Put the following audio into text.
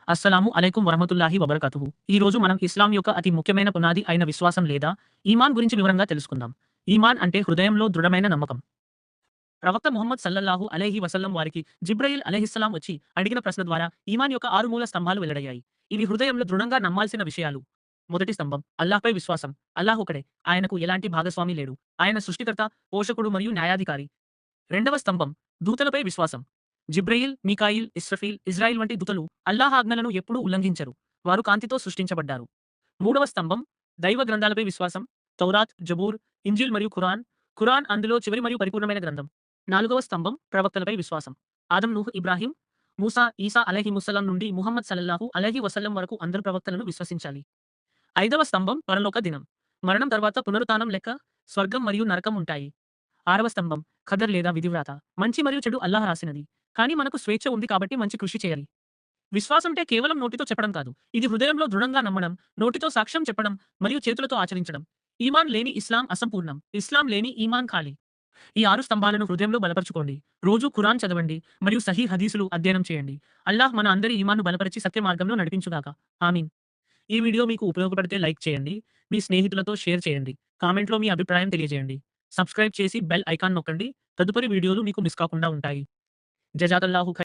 అస్సలాము అలైకుం వరహమతుల్లాహి వబరకాతుహు. ఈ రోజు మనం ఇస్లాం యొక్క అతి ముఖ్యమైన పునాది అయిన విశ్వాసం లేదా ఈమాన్ గురించి వివరంగా తెలుసుకుందాం. ఈమాన్ అంటే హృదయంలో దృఢమైన నమ్మకం. ప్రవక్త ముహమ్మద్ సల్లల్లాహు అలైహి వసల్లం వారికి జిబ్రయీల్ అలైహిస్సలాం వచ్చి అడిగిన ప్రశ్న ద్వారా ఈమాన్ యొక్క 6 మూల స్తంభాలు వెల్లడయ్యాయి. ఇవి హృదయంలో దృఢంగా నమ్మాల్సిన విషయాలు. మొదటి స్తంభం అల్లాహ్‌పై విశ్వాసం. అల్లాహ్ ఒకడే. ఆయనకు ఎలాంటి భాగస్వామి లేడు. ఆయన సృష్టికర్త, పోషకుడు మరియు న్యాయాధికారి. రెండవ స్తంభం దూతలపై విశ్వాసం. జిబ్రయీల్, మీకాయిల్, ఇస్రఫీల్, ఇజ్రాయిల్ వంటి దూతలు అల్లాహ్ ఆజ్ఞలను ఎప్పుడూ ఉల్లంఘించరు. వారు కాంతితో సృష్టించబడ్డారు. మూడవ స్తంభం దైవ గ్రంథాలపై విశ్వాసం. తౌరాత్, జబూర్, ఇంజిల్ మరియు ఖురాన్. ఖురాన్ అందులో చివరి మరియు పరిపూర్ణమైన గ్రంథం. నాలుగవ స్తంభం ప్రవక్తలపై విశ్వాసం. ఆదం, నూహ్, ఇబ్రాహీం, మూసా, ఈసా అలైహిముస్సలాం నుండి ముహమ్మద్ సల్లల్లాహు అలైహి వసల్లం వరకు అందరు ప్రవక్తలను విశ్వసించాలి. ఐదవ స్తంభం పరలోక దినం. మరణం తర్వాత పునరుత్థానం లెక్క, స్వర్గం మరియు నరకం ఉంటాయి. ఆరవ స్తంభం ఖదర్ లేదా విధివ్రాత. మంచి మరియు చెడు అల్లాహ్ రాసినది. కానీ మనకు స్వేచ్ఛ ఉంది కాబట్టి మంచి కృషి చేయాలి. విశ్వాసంటే కేవలం నోటితో చెప్పడం కాదు. ఇది హృదయంలో దృఢంగా నమ్మడం, నోటితో సాక్ష్యం చెప్పడం మరియు చేతులతో ఆచరించడం. ఈమాన్ లేని ఇస్లాం అసంపూర్ణం. ఇస్లాం లేని ఈమాన్ ఖాళీ. ఈ 6 స్తంభాలను హృదయంలో బలపరుచుకోండి. రోజు ఖురాన్ చదవండి మరియు సహీ హదీసులు అధ్యయనం చేయండి. అల్లాహ్ మన అందరి ఈమాన్ను బలపరిచి సత్య మార్గంలో నడిపించుగాక. ఆమీన్. ఈ వీడియో మీకు ఉపయోగపడితే లైక్ చేయండి. మీ స్నేహితులతో షేర్ చేయండి. కామెంట్‌లో మీ అభిప్రాయం తెలియజేయండి. సబ్స్క్రైబ్ చేసి బెల్ ఐకాన్ నొక్కండి. తదుపరి వీడియోలు మీకు మిస్ కాకుండా ఉంటాయి. జజాకల్లాహు ఖైర్.